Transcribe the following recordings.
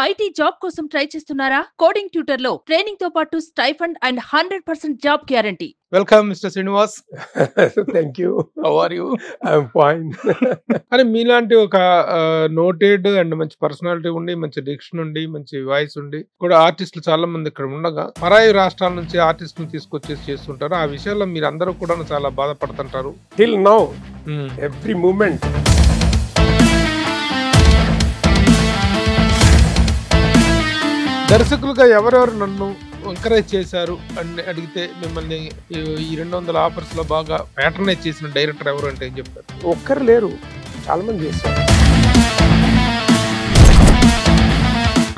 IT job కోసం try చేస్తున్నారా? Coding tutor లో ట్రైనింగ్ తో పాటు stipend and 100% job guarantee. Welcome mister Srinivas. Thank you. How are you? I'm fine. అని మీలాంటి ఒక నోటెడ్ అండ్ మంచి పర్సనాలిటీ ఉండి, మంచి డిక్షన్ ఉండి, మంచి వాయిస్ ఉండి కూడా ఆర్టిస్టులు చాలా మంది ఇక్కడ ఉండగా పరాయి రాష్ట్రాల నుంచి ఆర్టిస్టులు తీసుకొచ్చేసి చేస్తుంటారు. ఆ విషయాల్లో మీరు అందరూ కూడా చాలా బాధపడుతుంటారు. Till now every moment. దర్శకులుగా ఎవరెవరు నన్ను ఎంకరేజ్ చేశారు అని అడిగితే మిమ్మల్ని ఈ 200 ఆఫర్స్ లో బాగా ప్యాటర్నైజ్ చేసిన డైరెక్టర్ ఎవరు అంటే ఏం చెప్తారు? ఒక్కరు లేరు, చాలా మంది చేశారు.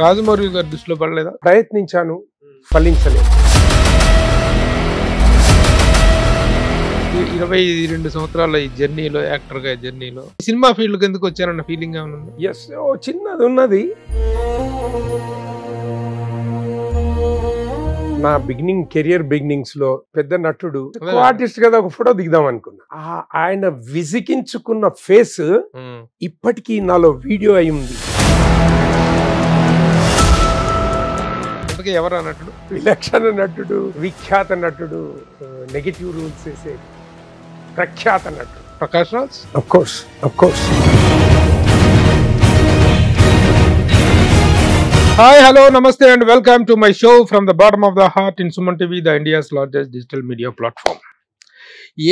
రాజమౌళి గారి దృష్టిలో పడలేదా? ప్రయత్నించాను, ఫలించలేదు. 22 సంవత్సరాల ఈ జర్నీలో, యాక్టర్ గా జర్నీలో సినిమా ఫీల్డ్ కి ఎందుకు వచ్చారన్న ఫీలింగ్ ఏమైనా ఉందా? ఎస్, చిన్నది ఉన్నది. నా కెరియర్ బిగినింగ్స్ లో పెద్ద నటుడు, ఆర్టిస్ట్ కదా, ఒక ఫోటో దిగుదాం అనుకున్నా. ఆయన విసిగించుకున్న ఫేస్ ఇప్పటికీ నాలో వీడియో అయి ఉంది. ఎవరు నటుడు? విలక్షణ నటుడు, విఖ్యాత నటుడు, నెగటివ్ రూల్స్ వేసే ప్రఖ్యాత నటుడు Prakash Raj. Of course. Hi, hello, namaste and welcome to my show from the bottom of the heart in Suman TV, the India's largest digital media platform.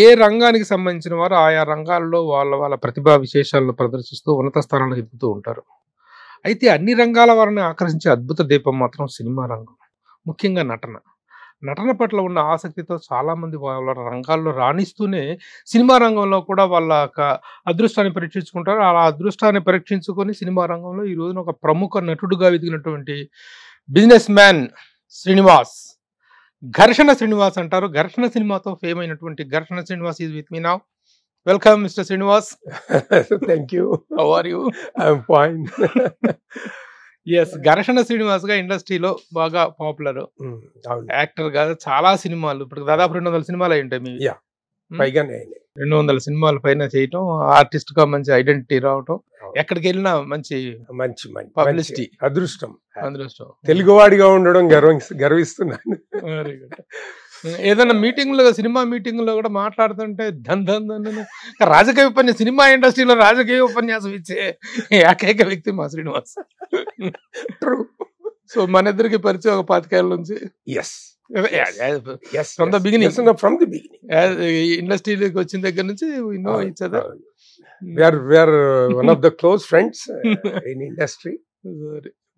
ఏ రంగానికి సంబంధించిన వారు ఆయా రంగాల్లో వాళ్ళ ప్రతిభా విశేషాలను ప్రదర్శిస్తూ ఉన్నత స్థానాలకు ఎదుగుతూ ఉంటారు. అయితే అన్ని రంగాల వారిని ఆకర్షించే అద్భుత దీపం మాత్రం సినిమా రంగం, ముఖ్యంగా నటన పట్ల ఉన్న ఆసక్తితో చాలామంది వాళ్ళ రంగాల్లో రాణిస్తూనే సినిమా రంగంలో కూడా వాళ్ళ అదృష్టాన్ని పరీక్షించుకుంటారు. అలా అదృష్టాన్ని పరీక్షించుకొని సినిమా రంగంలో ఈ రోజున ఒక ప్రముఖ నటుడుగా ఎదిగినటువంటి బిజినెస్ మ్యాన్ శ్రీనివాస్, ఘర్షణ శ్రీనివాస్ అంటారు. ఘర్షణ సినిమాతో ఫేమ్ అయినటువంటి Gharshana Srinivas is with me now. Welcome mister Srinivas. Thank you. How are you? I'm fine. Yes, Gharshana Srinivas గా ఇండస్ట్రీలో బాగా పాపులర్ యాక్టర్ గా చాలా సినిమాలు, ఇప్పుడు దాదాపు 200 సినిమాలు అయి ఉంటాయి. మీ పైగానే 200 సినిమాల పైన చేయటం, ఆర్టిస్ట్ గా మంచి ఐడెంటిటీ రావటం, ఎక్కడికి వెళ్ళినా మంచి పబ్లిసిటీ, అదృష్టం. తెలుగువాడిగా ఉండడం గర్విస్తున్నాను. Very good. ఏదైనా మీటింగ్ లో, సినిమా మీటింగ్ లో కూడా మాట్లాడుతుంటే రాజకీయ ఉపన్యాసం, సినిమా ఇండస్ట్రీలో రాజకీయ ఉపన్యాసం ఇచ్చే ఏకైక వ్యక్తి మా శ్రీనివాస్. సో మన ఇద్దరికి పరిచయం ఒక 25 ఏళ్ళ నుంచి. ఫ్రమ్ ద బిగినింగ్ ఇండస్ట్రీలోకి వచ్చిన దగ్గర నుంచి we know each other. We are one of the close friends in industry.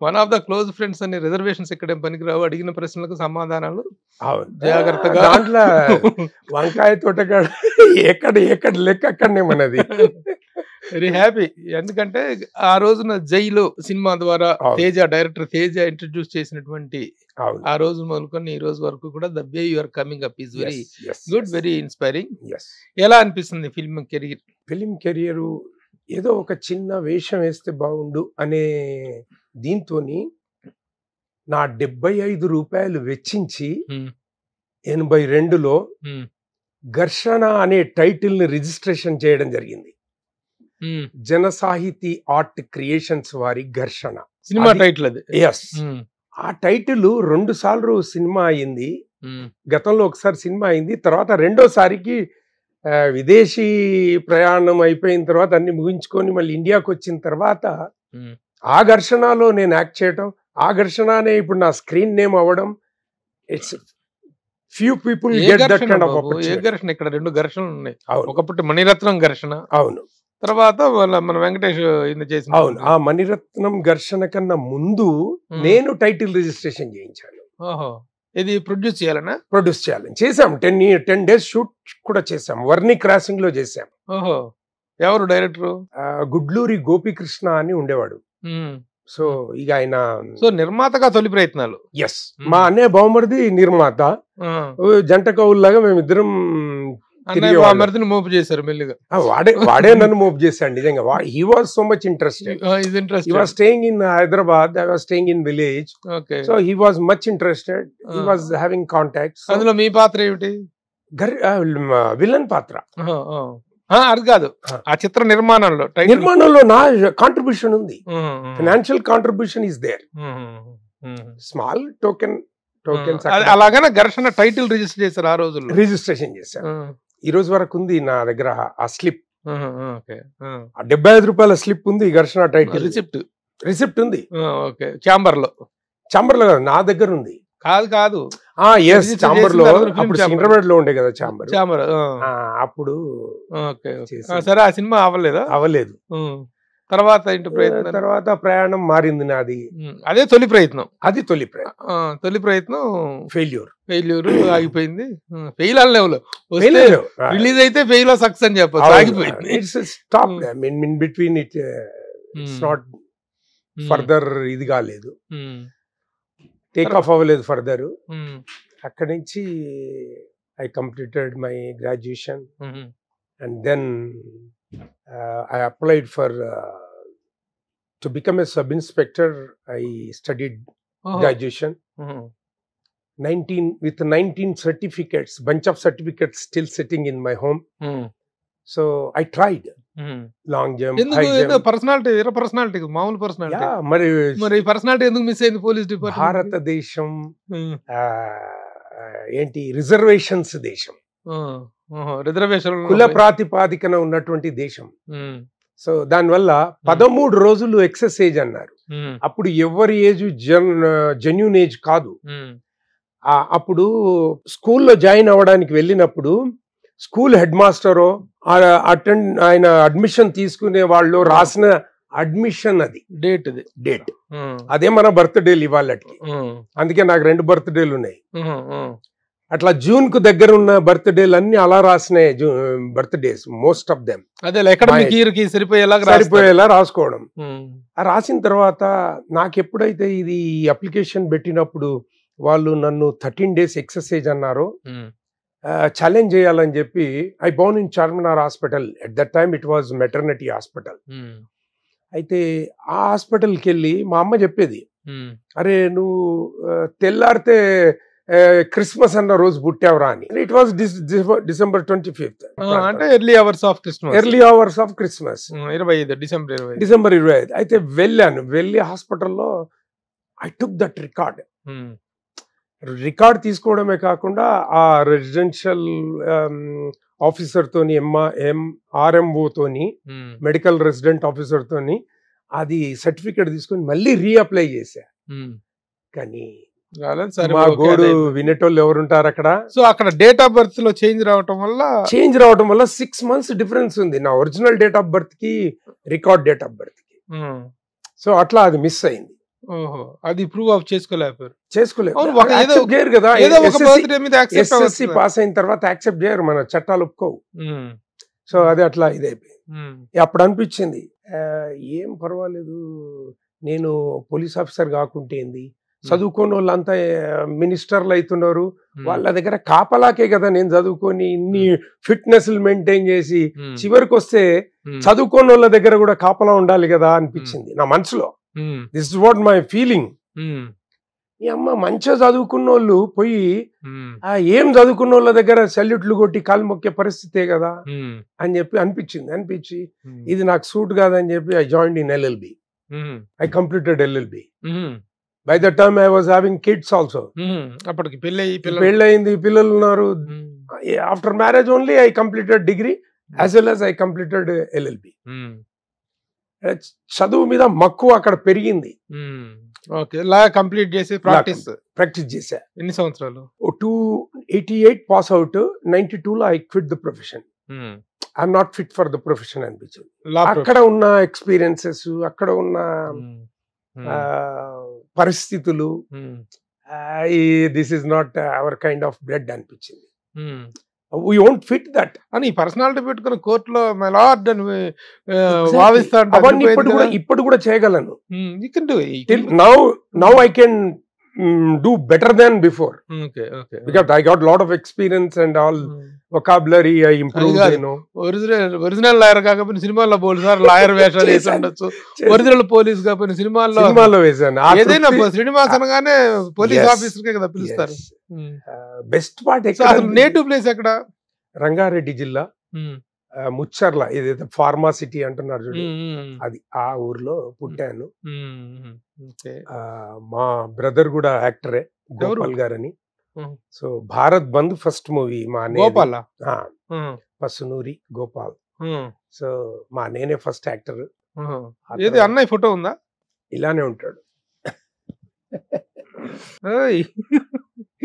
One of the close friends అనే రిజర్వేషన్స్ ఇక్కడేం పనికిరావు. అడిగిన ప్రశ్నలకు సమాధానాలు జాగ్రత్తగా. దాంట్లో వంకాయ తోటగా ఎక్కడ లెక్క అక్కడనే మనది. Very happy. ఎందుకంటే ఆ రోజున జైలు సినిమా ద్వారా డైరెక్టర్ తేజ ఇంట్రడ్యూస్ చేసినటువంటి ఆ రోజు మొదలుకొని ఈ రోజు వరకు కూడా the way you are coming up is very good, very inspiring. ఎలా అనిపిస్తుంది ఫిల్మ్ కెరియర్? ఏదో ఒక చిన్న వేషం వేస్తే బాగుండు అనే దీంతోని నా 75 రూపాయలు వెచ్చించి 82లో ఘర్షణ అనే టైటిల్ ని రిజిస్ట్రేషన్ చేయడం జరిగింది. జనసాహితీ ఆర్ట్ క్రియేషన్స్ వారి ఘర్షణ సినిమా టైటిల్ అది. ఆ టైటిల్ 2 సార్లు సినిమా అయింది. గతంలో ఒకసారి సినిమా అయింది, తర్వాత రెండోసారికి విదేశీ ప్రయాణం అయిపోయిన తర్వాత అన్ని ముగించుకొని మళ్ళీ ఇండియాకి వచ్చిన తర్వాత ఆ ఘర్షణలో నేను యాక్ట్ చేయటం, ఆ ఘర్షణనే ఇప్పుడు నా స్క్రీన్ నేమ్ అవ్వడం. It's few people get that kind of opportunity. ఘర్షణ, ఇక్కడ 2 ఘర్షణలు ఉన్నాయి. ఒకప్పుడు మణిరత్నం ఘర్షణ, అవును, తర్వాత మన వెంకటేష్ చేసిన, అవును. ఆ మణిరత్నం ఘర్షణ కన్నా ముందు నేను టైటిల్ రిజిస్ట్రేషన్ చేయించాను. ఓహో, ఇది ప్రొడ్యూస్ చేయాలని చేసాం. 10 days షూట్ కూడా చేసాం. వర్ణి క్రాసింగ్ లో చేసాం. ఓహో, ఎవరు డైరెక్టర్? గుడ్లూరి గోపీకృష్ణ అని ఉండేవాడు. సో ఇక ఆయన నిర్మాతగా తొలి ప్రయత్నాలు. ఎస్, మా అన్నయ్య బావమరిది నిర్మాత. జంట కవుల్లాగా మేమిద్దరం మోపు చేశారు మెల్లిగా. వాడే నన్ను మోపు చేశాడు నిజంగా. He was so much interested. He was staying in Hyderabad, I was staying in village. Okay. So he was much interested. He was having contacts. అందులో మీ పాత్ర ఏమిటి? విలన్ పాత్ర. అది కాదు, ఆ చిత్ర నిర్మాణంలో నిర్మాణంలో నా కాంట్రిబ్యూషన్ ఉంది. Financial contribution is there. Small tokens అలాగనే ఘర్షణ టైటిల్ రిజిస్టర్ చేశారు ఆ రోజుల్లో. రిజిస్ట్రేషన్ చేశాను. ఈ రోజు వరకు ఉంది నా దగ్గర ఆ స్లిప్. 75 రూపాయల స్లిప్ ఉంది, ఘర్షణ టైటిల్ రిసిప్ట్ ఉంది. చాంబర్ లో కాదు, నా దగ్గర ఉంది. కాదు చాంబర్ లో అప్పుడు ఇంటర్మీడియట్ లో ఉండే కదా చాంబర్. అప్పుడు సరే, ఆ సినిమా అవ్వలేదు. తర్వాత ప్రయాణం మారింది నాది. అదే తొలి ప్రయత్నం. తొలి ప్రయత్నం ఫెయిల్యూర్ ఆగిపోయింది. ఫెయిల్ అనే రిలీజ్ అయితే ఫెయిల్ సక్సెస్ అని చెప్పచ్చు, ఆగిపోయింది. In between it not further ఇది కాలేదు, టేక్ ఆఫ్ అవ్వలేదు ఫర్దర్. అక్కడి నుంచి I completed my graduation and then I applied for to become a sub inspector. I studied graduation. 19 certificates, bunch of certificates still sitting in my home. So I tried long jump, high jump. Personality మామూలు personality. మరి personality ఎందుకు miss అయింది police department? భారతదేశం ఏంటి reservations దేశం, reservation కుల ప్రాతిపాదికన ఉన్నటువంటి దేశం. సో దానివల్ల 13 రోజులు ఎక్సెస్ ఏజ్ అన్నారు. అప్పుడు ఎవరి ఏజ్ జెన్యూన్ ఏజ్ కాదు. అప్పుడు స్కూల్లో జాయిన్ అవ్వడానికి వెళ్ళినప్పుడు స్కూల్ హెడ్ మాస్టరో ఆయన అడ్మిషన్ తీసుకునే వాళ్ళు రాసిన అడ్మిషన్ అది డేట్ అదే మన బర్త్డేలు ఇవాళకి. అందుకే నాకు 2 బర్త్డేలు ఉన్నాయి. అట్లా జూన్ కు దగ్గర ఉన్న బర్త్డేలు అన్ని అలా రాసినాయి. బర్త్డేస్ మోస్ట్ ఆఫ్ దెమ్ సరిపోయేలా రాసుకోవడం. రాసిన తర్వాత నాకు ఎప్పుడైతే ఇది అప్లికేషన్ పెట్టినప్పుడు వాళ్ళు నన్ను 13 days ఎక్సర్సైజ్ అన్నారో, ఛాలెంజ్ చేయాలని చెప్పి I Born in Charminar hospital. At that time it was maternity hospital. అయితే ఆ హాస్పిటల్కి వెళ్ళి మా అమ్మ చెప్పేది, అరే నువ్వు తెల్లారితే క్రిస్మస్ అన్న రోజు పుట్టావురా అని. ఇట్ వాస్ December 25th, అంటే early hours of Christmas, December 25. అయితే వెళ్ళి హాస్పిటల్లో ఐ టుక్ దట్ రికార్డ్ తీసుకోవడమే కాకుండా ఆ రెసిడెన్షియల్ ఆఫీసర్ తోని RMO తోని మెడికల్ రెసిడెంట్ ఆఫీసర్ తోని అది సర్టిఫికేట్ తీసుకొని మళ్ళీ రీఅప్లై చేశా. కానీ మా గోడు వినేటోళ్ళు ఎవరుంటారు అక్కడ. సో అక్కడ డేట్ ఆఫ్ బర్త్ లో చేంజ్ రావటం వల్ల 6 months డిఫరెన్స్ ఉంది నా ఒరిజినల్ డేట్ ఆఫ్ బర్త్ కి రికార్డ్ డేట్ ఆఫ్ బర్త్ కి. సో అట్లా అది మిస్ అయింది. అది ప్రూవ్ ఆఫ్ చేసుకోలేరు కదా. SSC పాస్ అయిన తర్వాత యాక్సెప్ట్ చేయరు, మన చట్టాలు ఒప్పుకోవు. సో అది అట్లా ఇదైపోయింది. అప్పుడు అనిపించింది ఏం పర్వాలేదు, నేను పోలీస్ ఆఫీసర్ కాకుంటే ఏంది, చదువుకోని వాళ్ళంతా మినిస్టర్లు అవుతున్నారు, వాళ్ళ దగ్గర కాపలాకే కదా నేను చదువుకొని ఇన్ని ఫిట్నెస్ మెయింటైన్ చేసి చివరికి వస్తే చదువుకోని వాళ్ళ దగ్గర కూడా కాపలా ఉండాలి కదా అనిపించింది నా మనసులో. This is what my feeling. ఈ అమ్మ మంచిగా చదువుకున్న వాళ్ళు పోయి ఏం చదువుకున్న వాళ్ళ దగ్గర సెల్యూట్లు కొట్టి కాలు మొక్కే పరిస్థితే కదా అని చెప్పి అనిపించి ఇది నాకు సూట్ కాదని చెప్పి I joined in LLB. I completed LLB. By that time I was having kids also. అప్పటికి పెళ్ళయింది, పిల్లలు ఉన్నారు. After marriage only I completed degree as well as I completed LLB. చదువు మీద మక్కువ అక్కడ పెరిగింది. లా కంప్లీట్ చేసి ప్రాక్టీస్ చేశా. ఎన్ని సంవత్సరాలు? 288 పాస్ అవుట్. 92లో I quit the profession. I'm not fit for the profession అనిపించింది. అక్కడ ఉన్న ఎక్స్పీరియన్సెస్, అక్కడ ఉన్న పరిస్థితులు, this is not our kind of blood అనిపించింది. we won't fit that అని పర్సనాలిటీ పెట్టుకుని కోర్టులో మై లార్డ్ అని వాదిస్తాడు. అవన్నీ ఇప్పుడు కూడా చేయగలను. you can do it. now I can do better than before. Because I got lot of experience and all vocabulary I improved, you know. Original lawyer కాకపోయినా సినిమాల్లో పోలీసు లాయర్ వేషాలు వేసి ఉండొచ్చు, ఒరిజినల్ పోలీస్ కాకపోయినా సినిమాల్లో వేసాను. ఏదైనా శ్రీనివాస్ అనగానే పోలీస్ ఆఫీసర్ కదా పిలుస్తారు. బెస్ట్ పార్ట్ నేటివ్ ప్లేస్ ఎక్కడ? రంగారెడ్డి జిల్లా, ముచ్చర్ల ఏదైతే ఫార్మాసిటీ అంటున్నారు చూడు, అది ఆ ఊర్లో పుట్టాను. మా బ్రదర్ కూడా యాక్టరే, గోపాల్ గారని. సో భారత్ బంద్ ఫస్ట్ మూవీ మా గోపాల్ పసునూరి గోపాల్. సో మా నేనే ఫస్ట్ యాక్టర్. ఏది అన్నయ్య ఫోటో ఉందా? ఇలానే ఉంటాడు.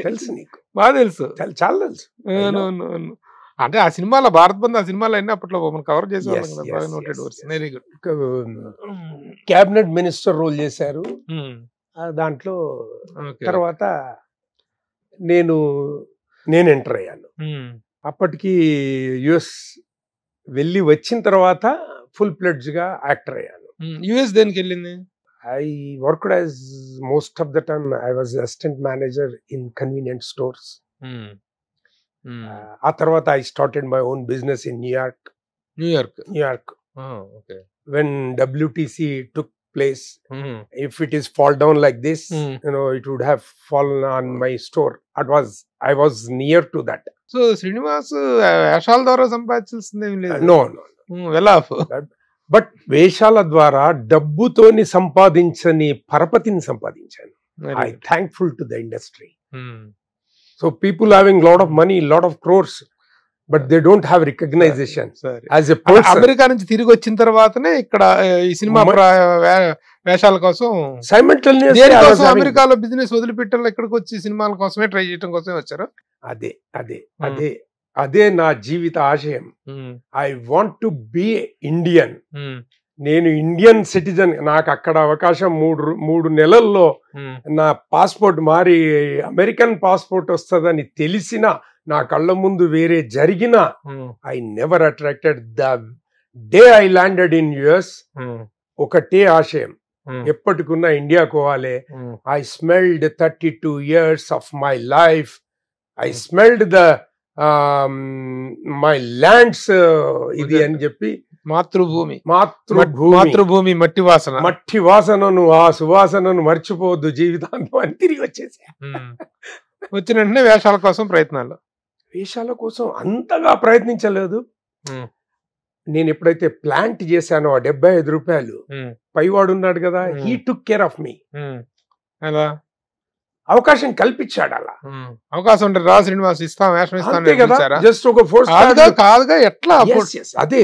తెలుసు నీకు? బాగా తెలుసు, చాలా తెలుసు. అంటే ఆ సినిమాలో భారత్ బంద్, ఆ సినిమాలో అన్ని అప్పట్లో మనం కవర్ చేసేవాళ్ళం. Very good. Cabinet minister role చేశారు దాంట్లో. తర్వాత నేను ఎంటర్ అయ్యాను. అప్పటికి యుఎస్ వెళ్ళి వచ్చిన తర్వాత ఫుల్ ప్లెడ్జ్ గా యాక్టర్ అయ్యాను. యుఎస్ దేనికి వెళ్ళింది? I worked as most of the time I was assistant manager in convenience stores. ఆ తర్వాత I started my own business in New York. Okay. When WTC took place, if it is fall down like this, it would have fallen on my store. I was near to that. So Srinivas వేషాల ద్వారా సంపాదించాల్సింది ఏం లేదు. No. Well off. But వేషాల ద్వారా డబ్బుతోని సంపాదించని పరపతిని సంపాదించాను. I thankful to the industry. So people having lot of money, lot of crores, but they don't have recognition as a person. America నుంచి తిరిగి వచ్చిన తర్వాతనే ఇక్కడ ఈ సినిమా వేషాల కోసం సైమల్టేనియస్లీ అమెరికాలో బిజినెస్ వదిలిపెట్టాలి, ఇక్కడికి వచ్చి సినిమాల కోసమే ట్రై చేయడం కోసమే వచ్చారు. అదే నా జీవిత ఆశయం. I want to be Indian. నేను ఇండియన్ సిటిజన్. నాకు అక్కడ అవకాశం 3 నెలల్లో నా పాస్పోర్ట్ మారి అమెరికన్ పాస్పోర్ట్ వస్తుందని తెలిసిన, నా కళ్ళ ముందు వేరే జరిగిన, I never attracted. The day I landed in US ఒకటే ఆశయం, ఎప్పటికున్నా ఇండియాకు పోవాలి. I smelled 32 years of my life. I smelled the my lands ఇది అని చెప్పి, మాతృభూమి మట్టి వాసనను, ఆ సువాసనను మర్చిపోవద్దు జీవితాంతం అని తిరిగి వచ్చేసా. వచ్చిన వెంటనే వేషాల కోసం ప్రయత్నాలు. వేషాల కోసం అంతగా ప్రయత్నించలేదు. నేను ఎప్పుడైతే ప్లాంట్ చేశానో ఆ 75 రూపాయలు, పైవాడు ఉన్నాడు కదా, హీ టుక్ కేర్ ఆఫ్ మీ. అలా అవకాశం కల్పించాడు. అలా అవకాశం ఉంటే రా శ్రీనివాస్ ఇస్తాం, వేషం ఇస్తాను. జస్ట్ ఒక కాదుగా ఎట్లా? అదే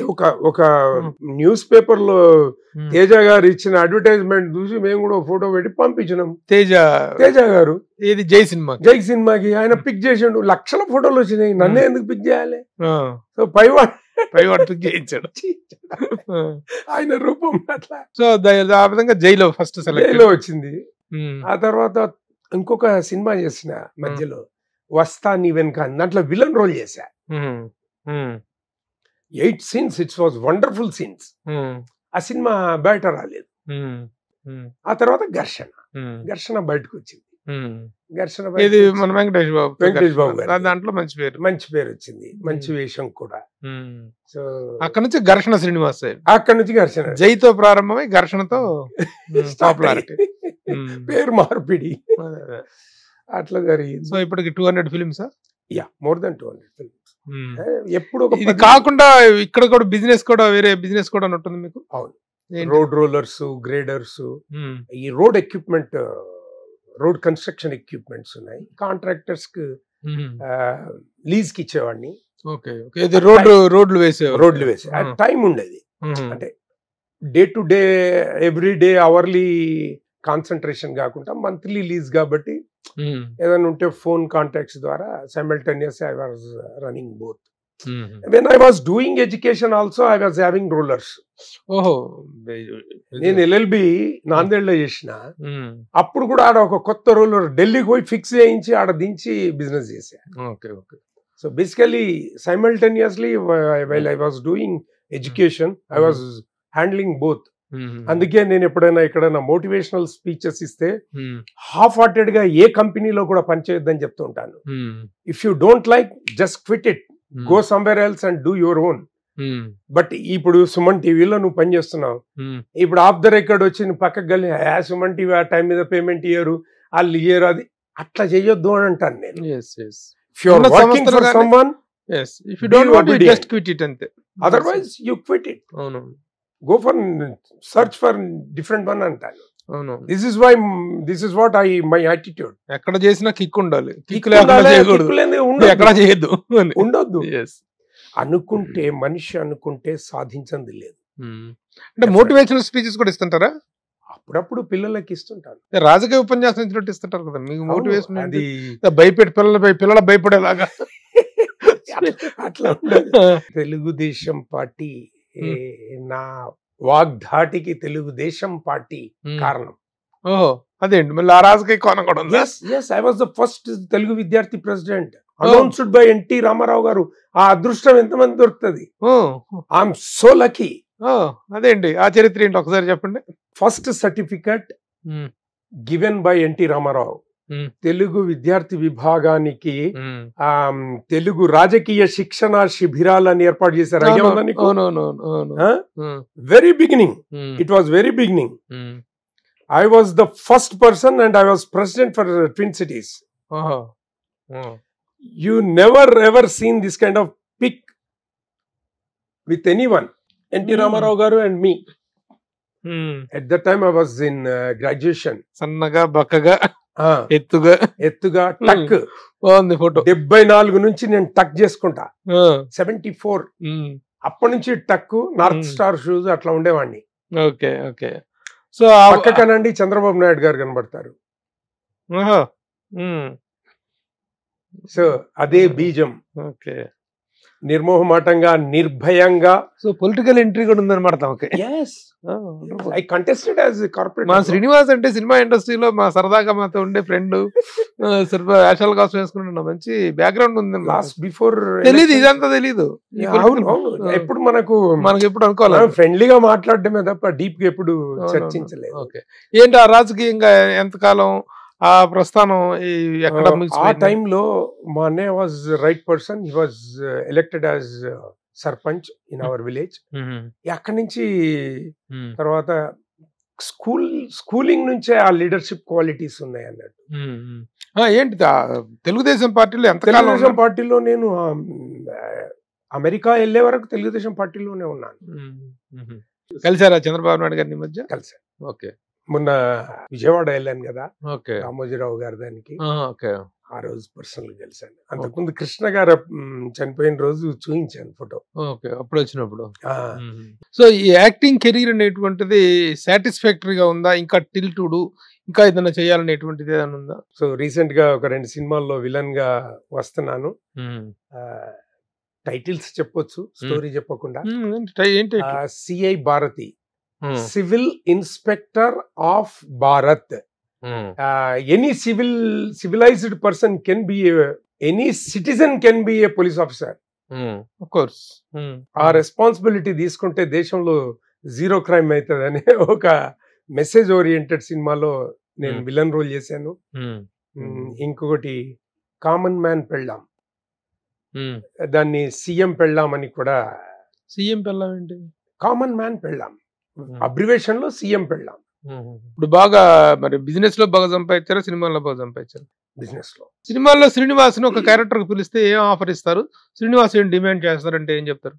ఒక న్యూస్ పేపర్ లో తేజ గారు ఇచ్చిన అడ్వర్టైజ్మెంట్ చూసి మేము కూడా ఫోటో పెట్టి పంపించినాం. తేజ గారు ఇది జై సినిమాకి ఆయన పిక్ చేసిండు. లక్షల ఫోటోలు వచ్చినాయి, నన్నే ఎందుకు పిక్ చేయాలి? సో పైవాడు పిక్ చేయించాడు ఆయన రూపం అట్లా. సో ఆ విధంగా జైలో ఫస్ట్ జైలో వచ్చింది. ఆ తర్వాత ఇంకొక సినిమా చేసిన మధ్యలో, వస్తా నీ వెనక, దాంట్లో విలన్ రోల్ చేశా. 8 scenes. It was wonderful scenes. ఆ సినిమా బయట రాలేదు. ఆ తర్వాత ఘర్షణ బయటకు వచ్చింది. ఘర్షణ మన వెంకటేష్ బాబు దాంట్లో మంచి పేరు వచ్చింది, మంచి వేషం కూడా. సో అక్కడ నుంచి ఘర్షణ శ్రీనివాస్, అక్కడ నుంచి ఘర్షణ జైతో ప్రారంభమై ఘర్షణతో పాపులారిటీ, పేరు మార్పిడి అట్లా జరిగింది. సో ఇప్పటికి 200 ఫిల్మ్స్. More than 200 films. ఎప్పుడు ఇది కాకుండా ఇక్కడ కూడా బిజినెస్ కూడా, వేరే బిజినెస్ కూడా ఉంటుంది మీకు? అవును. రోడ్ రోలర్స్, గ్రేడర్స్, ఈ road equipment, road construction equipments ఉన్నాయి. కాంట్రాక్టర్స్ కి లీజ్ కి ఇచ్చేవాడిని. రోడ్లు వేసే టైం ఉండేది. అంటే day to day, every day, hourly concentration కాకుండా మంత్లీ లీజ్ కాబట్టి ఏదైనా ఉంటే ఫోన్ కాంటాక్ట్స్ ద్వారా simultaneous I was running both. When I was doing education also, I was having rollers. నేను LLB నాందేడ్లో చేసిన, అప్పుడు కూడా ఆడ ఒక కొత్త రోలర్ ఢిల్లీకి పోయి ఫిక్స్ చేయించి ఆడ దించి బిజినెస్ చేశా. So basically simultaneously while I was doing education, I was handling both. అందుకే నేను ఎక్కడైనా మోటివేషనల్ స్పీచెస్ ఇస్తే హాఫ్ హార్టెడ్ గా ఏ కంపెనీలో కూడా పనిచేయొద్దని చెప్తూ ఉంటాను. If you don't like, just quit it, go somewhere else and do your own. But ఇప్పుడు సుమన్ టీవీలో నువ్వు పని చేస్తున్నావు, ఇప్పుడు ఆఫ్ ద రికార్డ్ వచ్చి నువ్వు పక్కకు గలి సుమన్ టీవీ ఆ టైం మీద పేమెంట్ ఇయ్యరు, వాళ్ళు ఇయ్యరు, అది అట్లా చేయొద్దు అని అంటాను నేను. అదర్వైజ్ యూ క్విట్ ఇట్, అవును go for search for different one అంటాను. అవును. This is what my attitude. ఎక్కడ చేసినా కిక్ ఉండాలి, కిక్ లేకుండా చేయకూడదు, ఎక్కడ చేయొద్దు ఉండొద్దు. అనుకుంటే మనిషి అనుకుంటే సాధించింది లేదు. అంటే మోటివేషనల్ స్పీచెస్ కూడా ఇస్తుంటారా? అప్పుడప్పుడు పిల్లలకి ఇస్తుంటాను. రాజకీయ ఉపన్యాసం ఇచ్చినట్టు ఇస్తుంటారు కదా మీకు మోటివేషన్? అది భయపెట్టి పిల్లల భయపడేలాగా అట్లా తెలుగుదేశం పార్టీ నా వాగ్ధాటికి తెలుగుదేశం పార్టీ కారణం. ఓహో అదేంటి మళ్ళీ ఆ రాజకీయ కోణం కూడా ఉందా? Yes, I was the first Telugu విద్యార్థి president announced by NT Rama Rao గారు. ఆ అదృష్టం ఎంతమంది దొరుకుతుంది? I'm so lucky. అదేంటి ఆ చరిత్ర ఏంటి ఒకసారి చెప్పండి. First certificate given by NT Rama Rao Telugu విద్యార్థి విభాగానికి తెలుగు రాజకీయ శిక్షణ శిబిరాలని ఏర్పాటు చేశారు. Very beginning, it was very beginning. I was the first person and I was president for Twin Cities. You never ever seen this kind of pic with anyone. N.T. Ramarao garu and me. At that time I was in graduation. సన్నగా బక్కగా ఎత్తుగా టక్ బాగుంది photo. 74 నుంచి నేను టక్ చేసుకుంటా. 74 అప్పటి నుంచి టక్, నార్త్ స్టార్ షూస్ అట్లా ఉండేవాడిని. Okay okay. సో పక్కకనండి చంద్రబాబు నాయుడు గారు కనబడతారు. సో అదే బీజం. ఓకే, నిర్మోహమాటంగా నిర్భయంగా. సో పొలిటికల్ ఎంట్రీ కూడా ఉందన్నమాట. Okay, I contested as corporate. మా శ్రీనివాస్ అంటే సినిమా ఇండస్ట్రీలో మా సరదాగా మాతో ఉండే ఫ్రెండ్, వేషాల కోసం వేసుకుంటున్నా, మంచి బ్యాక్గ్రౌండ్ ఉంది. లాస్ట్ బిఫోర్ తెలీదు, ఇదంతా తెలీదు. ఎప్పుడు మనకు ఎప్పుడు అనుకోవాలి, ఫ్రెండ్లీగా మాట్లాడటమే తప్ప డీప్ గా ఎప్పుడు చర్చించలేదు. ఓకే, ఏంటి ఆ రాజకీయంగా ఎంతకాలం ఆ ప్రస్థానం ఎక్కడ? ఆ టైంలో మా అన్నయ్య was right person. He was elected as sarpanch in our village. అక్కడి నుంచి తర్వాత స్కూలింగ్ నుంచే ఆ లీడర్షిప్ క్వాలిటీస్ ఉన్నాయి అన్నట్టు. ఏంటి తెలుగుదేశం పార్టీలో ఎంత? తెలుగుదేశం పార్టీలో నేను అమెరికా వెళ్ళే వరకు తెలుగుదేశం పార్టీలోనే ఉన్నాను. కలిసారా చంద్రబాబు నాయుడు గారిని మధ్య? కలిసాను. ఓకే, మొన్న విజయవాడ వెళ్ళాను కదా, ఓకే, రామోజీరావు గారి దానికి. ఓకే, ఆ రోజు పర్సనల్ కలిసాను. అంతకుముందు కృష్ణ గారు చనిపోయిన రోజు చూపించాను ఫోటో. ఓకే, అప్పుడు వచ్చినప్పుడు. సో ఈ యాక్టింగ్ కెరీర్ అనేటువంటిది సాటిస్ఫాక్టరీగా ఉందా? ఇంకా టిల్టుడు ఇంకా ఏదైనా చేయాలనేటువంటిది ఏదైనా ఉందా? సో రీసెంట్ గా ఒక 2 సినిమాల్లో విలన్ గా వస్తున్నాను. టైటిల్స్ చెప్పొచ్చు, స్టోరీ చెప్పకుండా. ఏంటి? CI Bharati, civil inspector of Bharat. Any civilized person can be any citizen can be a police officer. Of course. ఆ రెస్పాన్సిబిలిటీ తీసుకుంటే దేశంలో జీరో క్రైమ్ అవుతుంది అనే ఒక మెసేజ్ ఓరియంటెడ్ సినిమాలో నేను విలన్ రోల్ చేశాను. ఇంకొకటి కామన్ మ్యాన్ పెళ్ళాం, దాన్ని సీఎం పెళ్ళాం అని కూడా. సీఎం పెళ్ళాం ఏంటి? కామన్ మ్యాన్ పెళ్ళాం, అబ్రివేషన్ లో సీఎం పెళ్ళాం. ఇప్పుడు బాగా మరి బిజినెస్ లో బాగా సంపాదించారా, సినిమాల్లో బాగా సంపాదించారు? బిజినెస్ లో. సినిమాల్లో శ్రీనివాస్ ఒక క్యారెక్టర్ పిలిస్తే ఏం ఆఫర్ ఇస్తారు? శ్రీనివాస్ ఏం డిమాండ్ చేస్తారంటే ఏం చెప్తారు?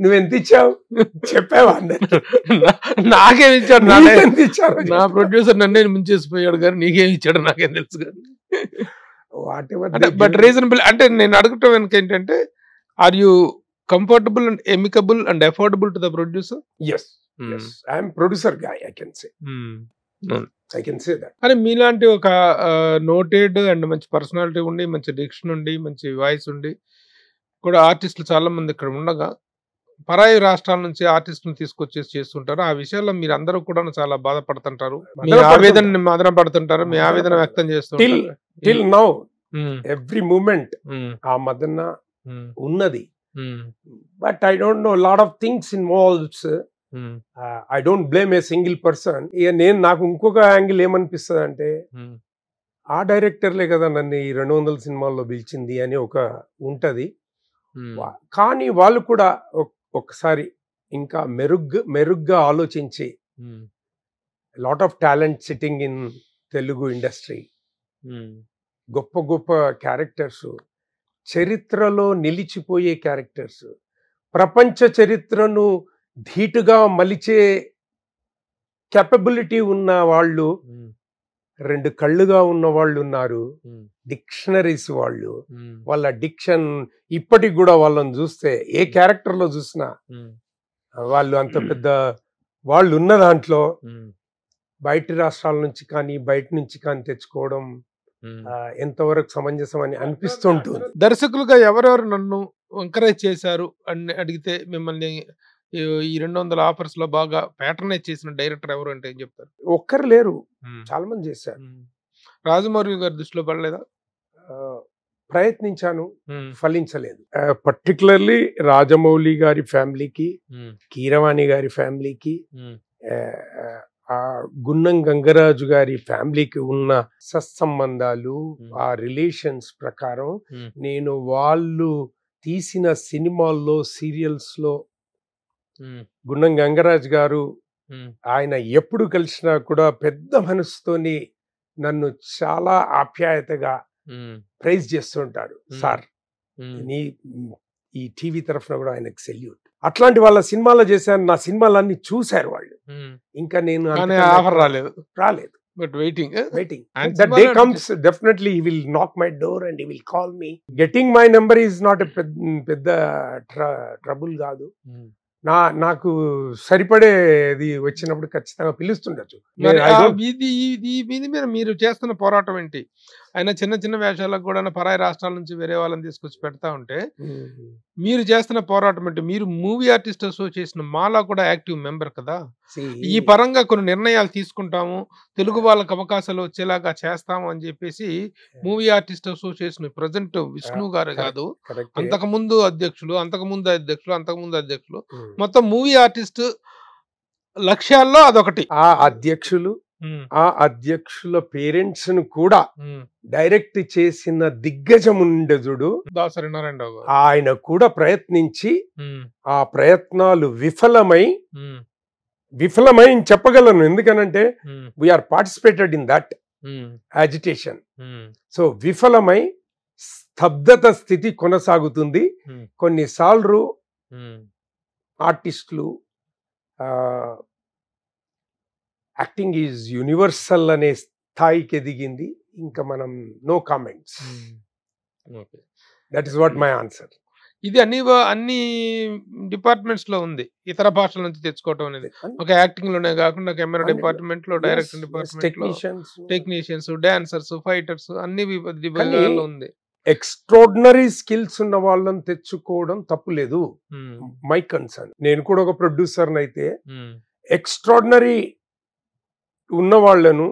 నువ్వెంత ఇచ్చావు చెప్పావా? నాకేం ఇచ్చాడు? నా ప్రొడ్యూసర్ నన్నే ముంచేసిపోయాడు కానీ నీకేం ఇచ్చాడు నాకేం తెలుసు కానీ. బట్ రీజనబుల్ అంటే నేను అడగటం వెనక ఏంటంటే, are you comfortable and amicable and affordable to the producer? Yes, I am producer guy, I can say. I can say that. అరే మీలాంటి ఒక నోటెడ్ అండ్ మంచి పర్సనాలిటీ ఉండి, మంచి డిక్షన్ ఉండి, మంచి వాయిస్ ఉండి కూడా ఆర్టిస్టులు చాలా మంది ఇక్కడ ఉండగా పరాయి రాష్ట్రాల నుంచి ఆర్టిస్టులను తీసుకొచ్చేసి చేస్తుంటారు. ఆ విషయాల్లో మీరు అందరూ కూడా చాలా బాధపడుతుంటారు, మీ ఆవేదన మదన పడుతుంటారు, మీ ఆవేదన వ్యక్తం చేస్తుంటారు. Till now, every moment ఆ మదన ఉన్నది. But I don't know, lot of things involves. I don't blame a single person. నేను నాకు ఇంకొక యాంగిల్ ఏమనిపిస్తుంది అంటే, ఆ డైరెక్టర్లే కదా నన్ను ఈ 200 సినిమాల్లో పిలిచింది అని ఒక ఉంటది. కానీ వాళ్ళు కూడా ఒకసారి ఇంకా మెరుగ్గా ఆలోచించి, lot of talent sitting in Telugu industry, గొప్ప గొప్ప క్యారెక్టర్స్, చరిత్రలో నిలిచిపోయే క్యారెక్టర్స్. ప్రపంచ చరిత్రను ధీటుగా మలిచే కెపబిలిటీ ఉన్న వాళ్ళు, 2 కళ్ళుగా ఉన్న వాళ్ళు ఉన్నారు, డిక్షనరీస్ వాళ్ళు. వాళ్ళ డిక్షన్ ఇప్పటికి కూడా వాళ్ళని చూస్తే ఏ క్యారెక్టర్ లో చూసినా వాళ్ళు అంత పెద్ద వాళ్ళు ఉన్న దాంట్లో బయటి రాష్ట్రాల నుంచి కానీ బయట నుంచి కానీ తెచ్చుకోవడం ఎంతవరకు సమంజసం అని అనిపిస్తుంటుంది. దర్శకులుగా ఎవరెవరు నన్ను ఎంకరేజ్ చేశారు అని అడిగితే మిమ్మల్ని ఈ 200 ఆఫర్స్ లో బాగా ప్యాటర్నైజ్ చేసిన డైరెక్టర్ ఎవరు అంటే ఏం చెప్తారు? ఒక్కరు లేరు, చాలా మంది చేశారు. రాజమౌళి గారి దృష్టిలో పడలేదా? ప్రయత్నించాను, ఫలించలేదు. పర్టికులర్లీ రాజమౌళి గారి ఫ్యామిలీకి, కీరవాణి గారి ఫ్యామిలీకి, గున్నం గంగరాజు గారి ఫ్యామిలీకి ఉన్న సత్సంబంధాలు, ఆ రిలేషన్స్ ప్రకారం నేను వాళ్ళు తీసిన సినిమాల్లో, సీరియల్స్ లో గున్నం గంగరాజు గారు ఆయన ఎప్పుడు కలిసినా కూడా పెద్ద మనసుతోని నన్ను చాలా ఆప్యాయతగా ప్రైజ్ చేస్తుంటాడు. సార్ ఈ టీవీ తరఫున కూడా ఆయనకు సెల్యూట్. అట్లాంటి వాళ్ళ సినిమాలో చేశాను, నా సినిమాలన్నీ చూశారు వాళ్ళు. ఇంకా నేను ఆఫర్ రాలేదు. But waiting. The day comes, definitely he will knock my door and he will call me. Getting my number is not a పెద్ద trouble కాదు. నాకు సరిపడేది వచ్చినప్పుడు ఖచ్చితంగా పిలుస్తుండొచ్చు. మీరు చేస్తున్న పోరాటం ఏంటి? ఆయన చిన్న చిన్న వేషాలకు కూడా పరాయి రాష్ట్రాల నుంచి వేరే వాళ్ళని తీసుకొచ్చి పెడతా ఉంటే మీరు చేస్తున్న పోరాటం ఏంటి? మీరు మూవీ ఆర్టిస్ట్ అసోసియేషన్ మాలా కూడా యాక్టివ్ మెంబర్ కదా. ఈ పరంగా కొన్ని నిర్ణయాలు తీసుకుంటాము, తెలుగు వాళ్ళకి అవకాశాలు వచ్చేలాగా చేస్తాము అని చెప్పేసి movie artist association president Vishnu గారు కాదు, అంతకుముందు అధ్యక్షులు మొత్తం మూవీ ఆర్టిస్ట్ లక్ష్యాల్లో అదొకటి. ఆ అధ్యక్షుల పేరెంట్స్ ను కూడా డైరెక్ట్ చేసిన దిగ్గజం ఉండేదుడు దాసరి నారాయణరావు గారు. ఆయన కూడా ప్రయత్నించి ఆ ప్రయత్నాలు విఫలమై చెప్పగలను. ఎందుకనంటే we participated in that agitation. So విఫలమై స్తబ్దత స్థితి కొనసాగుతుంది. కొన్నిసార్లు ఆర్టిస్టులు యాక్టింగ్ ఈజ్ యూనివర్సల్ అనే స్థాయికి ఎదిగింది. ఇంకా మనం no comments. That is what my answer. ఇది అన్ని డిపార్ట్మెంట్స్ లో ఉంది. ఇతర భాషల నుంచి తెచ్చుకోవటం అనేది ఒక యాక్టింగ్ లోనే కాకుండా కెమెరా డిపార్ట్మెంట్ లో, డైరెక్షన్ డిపార్ట్మెంట్ లో, టెక్నీషియన్స్, డాన్సర్స్, ఫైటర్స్ అన్ని విభాగాల్లో ఉంది. ఎక్స్ట్రాడినరీ స్కిల్స్ ఉన్న వాళ్ళని తెచ్చుకోవడం తప్పులేదు. My concern. నేను కూడా ఒక ప్రొడ్యూసర్ అయితే ఎక్స్ట్రాడినరీ ఉన్న వాళ్ళను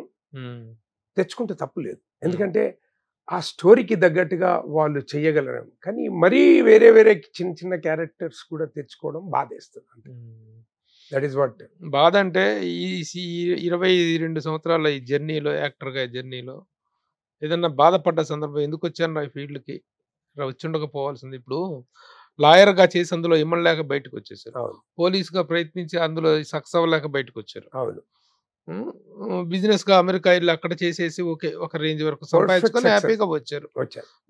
తెచ్చుకుంటే తప్పులేదు. ఎందుకంటే ఆ స్టోరీకి తగ్గట్టుగా వాళ్ళు చెయ్యగలరు. కానీ మరీ వేరే చిన్న చిన్న క్యారెక్టర్స్ కూడా తెచ్చుకోవడం బాధేస్తుంది. దట్ ఈస్ వాట్ బాధ. అంటే ఈ 22 సంవత్సరాల ఈ జర్నీలో, యాక్టర్గా జర్నీలో ఏదన్నా బాధపడ్డ సందర్భం, ఎందుకు వచ్చాను ఈ ఫీల్డ్కి, వచ్చి ఉండకపోవాల్సింది. ఇప్పుడు లాయర్గా చేసి అందులో ఇమ్మలేక బయటకు వచ్చేసారు, పోలీసుగా ప్రయత్నించి అందులో సక్సెస్ అవ్వలేక బయటకు వచ్చారు. అవును. బిజినెస్ గా అమెరికా వెళ్ళి అక్కడ చేసేసి ఓకే ఒక రేంజ్ వరకు సంపాదించుకొని హ్యాపీగా వచ్చారు.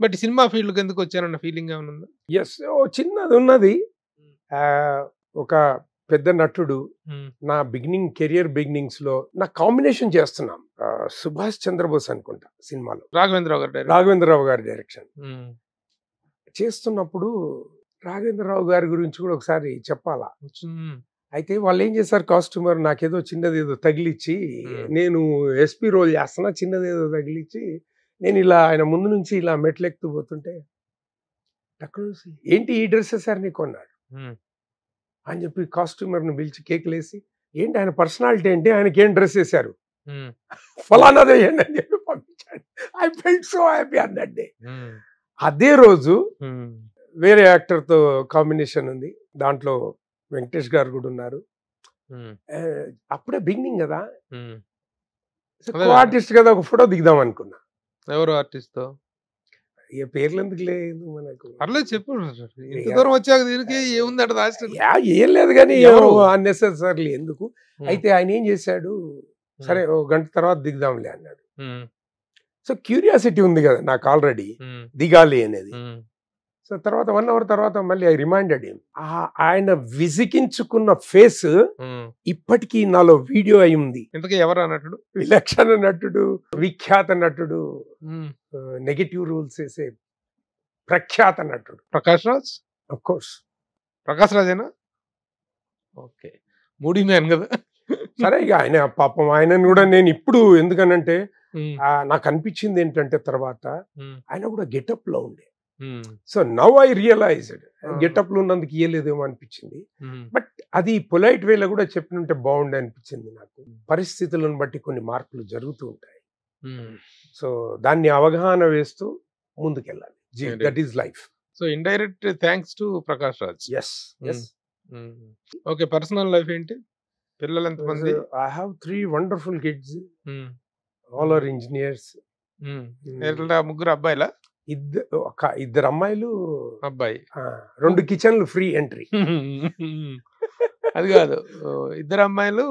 బట్ సినిమా ఫీల్డ్ ఎందుకు వచ్చారన్న ఫీలింగ్ ఏమైనా ఉందా? ఎస్, చిన్నది ఉన్నది. ఒక పెద్ద నటుడు నా కెరియర్ బిగినింగ్స్ లో నా కాంబినేషన్ చేస్తున్నాం. సుభాష్ చంద్రబోస్ అనుకుంటా సినిమాలో, రాఘవేంద్రరావు గారి డైరెక్షన్ చేస్తున్నప్పుడు రాఘవేంద్రరావు గారి గురించి కూడా ఒకసారి చెప్పాలా. అయితే వాళ్ళు ఏం చేశారు, కాస్ట్యూమర్ నాకేదో చిన్నదేదో తగిలిచ్చి, నేను ఎస్పీ రోల్ చేస్తున్నా, చిన్నదేదో తగిలిచ్చి నేను ఇలా ఆయన ముందు నుంచి ఇలా మెట్లెక్కుతూ పోతుంటే అక్కడ ఏంటి ఈ డ్రెస్ వేసారు నీకు అన్నాడు అని చెప్పి కాస్ట్యూమర్ని పిలిచి కేకులేసి, ఏంటి ఆయన పర్సనాలిటీ ఏంటి, ఆయనకి ఏం డ్రెస్ వేశారు, ఫలానాదే ఏంటి అని చెప్పి పంపించాడు. I felt so happy on that day. అదే రోజు వేరే యాక్టర్తో కాంబినేషన్ ఉంది, దాంట్లో వెంకటేష్ గారు కూడా ఉన్నారు. అప్పుడే బిగినింగ్ కదా, ఆర్టిస్ట్ కదా, ఒక ఫోటో దిగుదాం అనుకున్నా. ఎవరు ఆర్టిస్ట్? ఏ పేర్లు ఎందుకు లేదు మనకు, అట్లా చెప్పు. దూరం వచ్చాక దీనికి ఏముంది, ఏం లేదు కానీ అన్నెసెసరీ ఎందుకు. అయితే ఆయన ఏం చేశాడు, సరే ఒక గంట తర్వాత దిగుదాంలే అన్నాడు. సో క్యూరియాసిటీ ఉంది కదా నాకు ఆల్రెడీ దిగాలి అనేది. సో తర్వాత 1 hour తర్వాత మళ్ళీ ఐ రిమైండెడ్ హిమ్. ఆయన విసిగించుకున్న ఫేస్ ఇప్పటికీ నాలో వీడియో అయి ఉంది. ఇంతకీ ఎవరు అన్నట్టు? విలక్షణ నటుడు, విఖ్యాత నటుడు, నెగటివ్ రోల్స్ వేసే ప్రఖ్యాత నటుడు ప్రకాష్ రాజ్. ఆఫ్ కోర్స్ ప్రకాష్ రాజేనా? ఓకే, మూడీ మ్యాన్ కదా. సరే ఇక ఆయన పాపం ఆయనను కూడా నేను ఇప్పుడు ఎందుకనంటే నాకు అనిపించింది ఏంటంటే తర్వాత ఆయన కూడా గెటప్ లో ఉండే. So now I realised getup లో ఉన్నందుకు ఇయ్యలేదేమో అనిపించింది. బట్ అది పొలైట్ వేలో కూడా చెప్పినంటే బాగుండే అనిపించింది నాకు. పరిస్థితులను బట్టి కొన్ని మార్పులు జరుగుతూ ఉంటాయి. సో దాన్ని అవగాహన వేస్తూ ముందుకెళ్ళాలి. That is life. So indirect thanks to Prakash Raj. Yes yes. Okay, personal life ఏంటి? పిల్లలు ఎంతమంది? I have 3 wonderful kids. All are engineers. ముగ్గురు అబ్బాయిలా? ఇద్దరు అమ్మాయిలు, అబ్బాయి. 2 కిచెన్లు ఫ్రీ ఎంట్రీ. అది కాదు, ఇద్దరు అమ్మాయిలు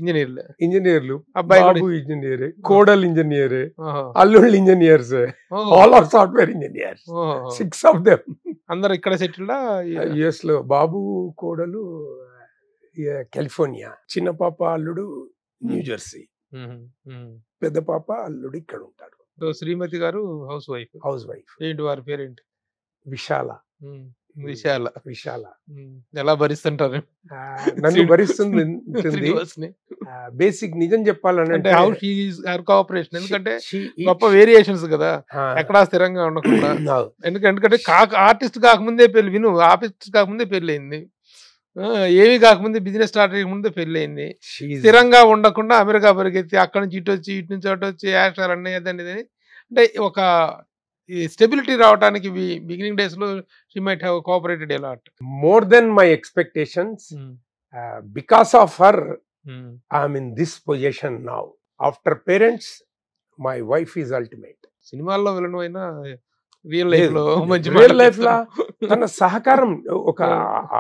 ఇంజనీర్లు. అబ్బాయి ఇంజనీర్, కోడలు ఇంజనీర్, అల్లుళ్ళు engineers, all are software engineers. 6 of them. అందరు ఇక్కడ సెటిల్డా? యుఎస్ లో. బాబు కోడలు కాలిఫోర్నియా, చిన్న పాప అల్లుడు న్యూజెర్సీ, పెద్ద పాప అల్లుడు ఇక్కడ ఉంటాడు. శ్రీమతి గారు హౌస్ వైఫ్. ఏంటి వారి పేరేంటి? విశాల. విశాల. ఎలా భరిస్తుంటారు? నన్ను భరిస్తుంది. బేసిక్ నిజం చెప్పాలంటే కోఆపరేషన్. ఎందుకంటే గొప్ప వేరియేషన్స్ కదా, ఎక్కడా స్థిరంగా ఉండకుండా. ఎందుకంటే ఆర్టిస్ట్ కాకముందే పెళ్లి, విను, ఆర్టిస్ట్ కాకముందే పెళ్లి అయింది, ఏమి కాకముందే బిజినెస్ స్టార్ట్ అయ్యకముందే పెళ్లి అయింది. స్థిరంగా ఉండకుండా అమెరికా పరిగెత్తి అక్కడ నుంచి ఇటు వచ్చి, ఇటు నుంచి అటు వచ్చి, యాక్టర్ అన్నీ అదని. అంటే ఒక స్టెబిలిటీ రావడానికి బిగినింగ్ డేస్ లో she might have cooperated a lot. More than my expectations. Because of her I'm in this position now. After parents my wife is ultimate. సినిమాల్లో విలన్ అయినా రియల్ లైఫ్ లో real life లా తన సహకారం, ఒక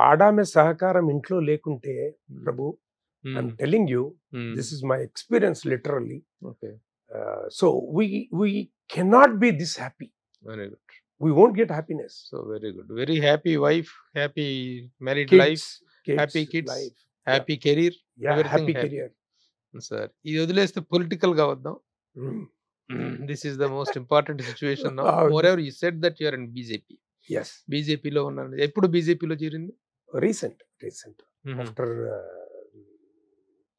ఆడామె సహకారం ఇంట్లో లేకుంటే ప్రభు, I'm telling you, this is my experience literally. So we cannot be this happy. Very good. We won't get happiness. So very good. Very happy wife, happy married life, happy kids, life. Happy career. Yeah, happy career. Sir, ఇది వదిలేస్తే political గా వద్దాం. This is the most important situation now. Moreover, you said that you are in BJP. Yes. BJP లో ఉన్నాను. ఎప్పుడు BJP లో చేరింది? Recent. After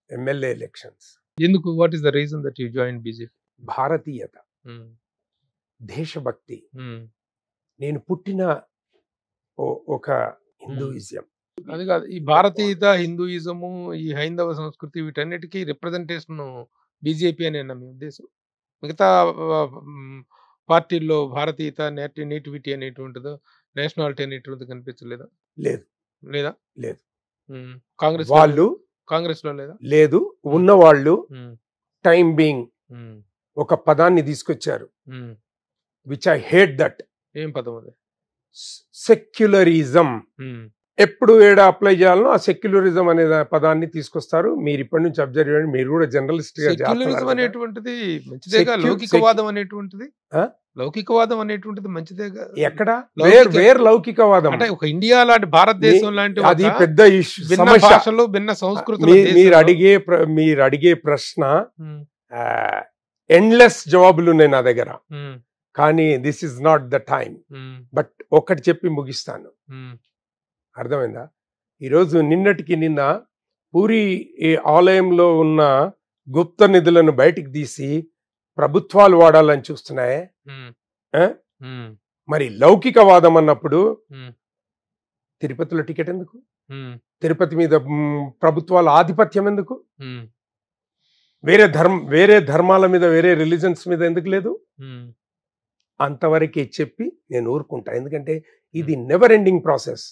MLA elections. ఎందుకు? What is the reason that you join BJP? భారతీయత, దేశభక్తి. నేను పుట్టిన ఒక హిందూయిజం. అది కాదు, ఈ భారతీయత, హిందూయిజము, ఈ హైందవ సంస్కృతి, వీటన్నిటికీ రిప్రజెంటేషన్ బీజేపీ అనే మీ ఉద్దేశం. మిగతా పార్టీల్లో భారతీయత, నేటివిటీ అనేటువంటిదో, నేషనాలిటీ అనేటువంటిది కనిపించలేదా? లేదా? కాంగ్రెస్ లో లేదా? లేదు. ఉన్నవాళ్ళు టైం బీయింగ్ ఒక పదాన్ని తీసుకొచ్చారు, విచ్ ఐ హేట్ దట్. ఏం పదం అది? సెక్యులరిజం. ఎప్పుడు ఏడ అప్లై చేయాలనో ఆ సెక్యులరిజం అనే పదాన్ని తీసుకొస్తారు. మీరు ఇప్పటి నుంచి అబ్జర్వ్ చేయండి, మీరు కూడా జర్నలిస్ట్ గా. సెక్యులరిజం అనేటువంటిది మంచిదేగా? లౌకికవాదం అనేటువంటిది మంచిదేగా? ఎక్కడ? వేర్ లౌకికవాదం అంటే ఒక ఇండియా లాంటి, భారతదేశం లాంటి అది పెద్ద భిన్న భాషలు, భిన్న సంస్కృతులు. మీరు అడిగే ప్రశ్న ఎండ్లెస్ జవాబులు ఉన్నాయి నా దగ్గర, కానీ this is not the time. But ఒకటి చెప్పి ముగిస్తాను. అర్థమైందా? ఈరోజు నిన్నటికి నిన్న పూరి ఆలయంలో ఉన్న గుప్త నిధులను బయటికి తీసి ప్రభుత్వాలు వాడాలని చూస్తున్నాయి. మరి లౌకికవాదం అన్నప్పుడు తిరుపతిలో టికెట్ ఎందుకు? తిరుపతి మీద ప్రభుత్వాల ఆధిపత్యం ఎందుకు? వేరే ధర్మాల మీద, వేరే రిలీజన్స్ మీద ఎందుకు లేదు? అంతవరకే చెప్పి నేను ఊరుకుంటా. ఎందుకంటే ఇది never ending process.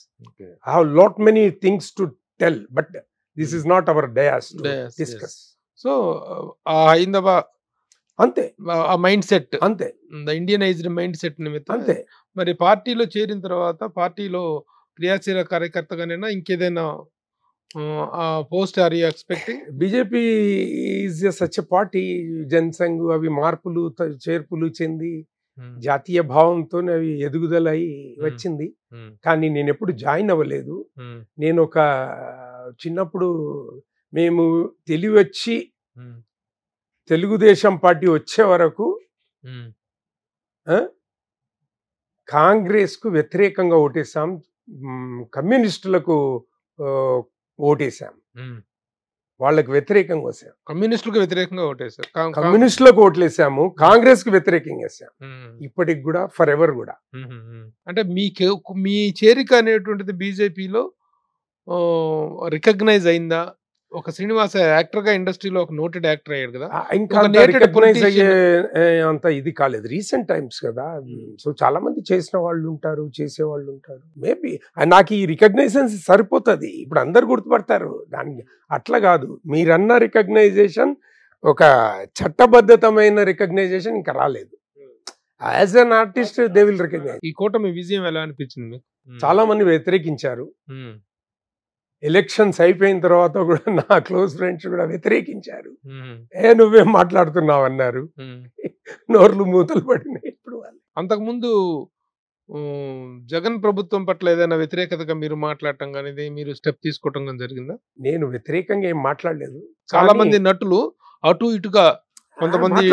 I have lot many things to tell, but this is not our dais to discuss. So ఆ హైందవ అంతే, ఆ మైండ్ సెట్ అంతే, ఇండియనైజ్డ్ మైండ్ సెట్ నిమిత్తం అంతే. మరి పార్టీలో చేరిన తర్వాత పార్టీలో క్రియాశీల కార్యకర్తగానైనా ఇంకేదైనా post are you expecting? BJP is such a party. Jana Sangh అవి మార్పులు చేర్పులు చెంది జాతీయ భావంతో అవి ఎదుగుదల అయి వచ్చింది. కానీ నేను ఎప్పుడు జాయిన్ అవ్వలేదు. నేను ఒక చిన్నప్పుడు మేము తెలివచ్చి తెలుగుదేశం పార్టీ వచ్చే వరకు కాంగ్రెస్ కు వ్యతిరేకంగా ఓటేసాం, కమ్యూనిస్టులకు ఓటేసాం, వాళ్ళకి వ్యతిరేకంగా వచ్చాం. కమ్యూనిస్టులకు వ్యతిరేకంగా ఓటేసారు, కమ్యూనిస్టులకు ఓట్లేసాము, కాంగ్రెస్ కు వ్యతిరేకంగా వేసాం. ఇప్పటికి కూడా ఫర్ ఎవర్ కూడా. అంటే మీ చేరిక అనేటువంటిది బీజేపీలో రికగ్నైజ్ అయిందా? ఒక శ్రీనివాస యాక్టర్ గా ఇండస్ట్రీలో ఒక నోటెడ్ యాక్టర్ అయ్యాడు కదా, ఇంకా రికగ్నైజ్ అయ్యే అంత ఇది కాలేదు, రీసెంట్ టైమ్స్ కదా. సో చాలా మంది చేసిన వాళ్ళు ఉంటారు, చేసే వాళ్ళు ఉంటారు. మేబీ నాకు ఈ రికగ్నైజేషన్ సరిపోతుంది, ఇప్పుడు అందరు గుర్తుపడతారు దానికి. అట్లా కాదు, మీరన్న రికగ్నైజేషన్ ఒక చట్టబద్ధతమైన రికగ్నైజేషన్ ఇంకా రాలేదు. As an artist they will recognise. ఈ కూటమి విజయం ఎలా అనిపించింది? చాలా మంది వ్యతిరేకించారు. ఎలక్షన్స్ అయిపోయిన తర్వాత కూడా నా క్లోజ్ ఫ్రెండ్స్ కూడా వ్యతిరేకించారు. నువ్వేం మాట్లాడుతున్నావు అన్నారు, నోర్లు మూతలు పడినాయి. ఇప్పుడు అంతకుముందు జగన్ ప్రభుత్వం పట్ల ఏదైనా వ్యతిరేకతగా మీరు మాట్లాడటం కానీ మీరు స్టెప్ తీసుకోవటం కానీ జరిగిందా? నేను వ్యతిరేకంగా ఏం మాట్లాడలేదు. చాలా మంది నటులు అటు ఇటుగా కొంతమంది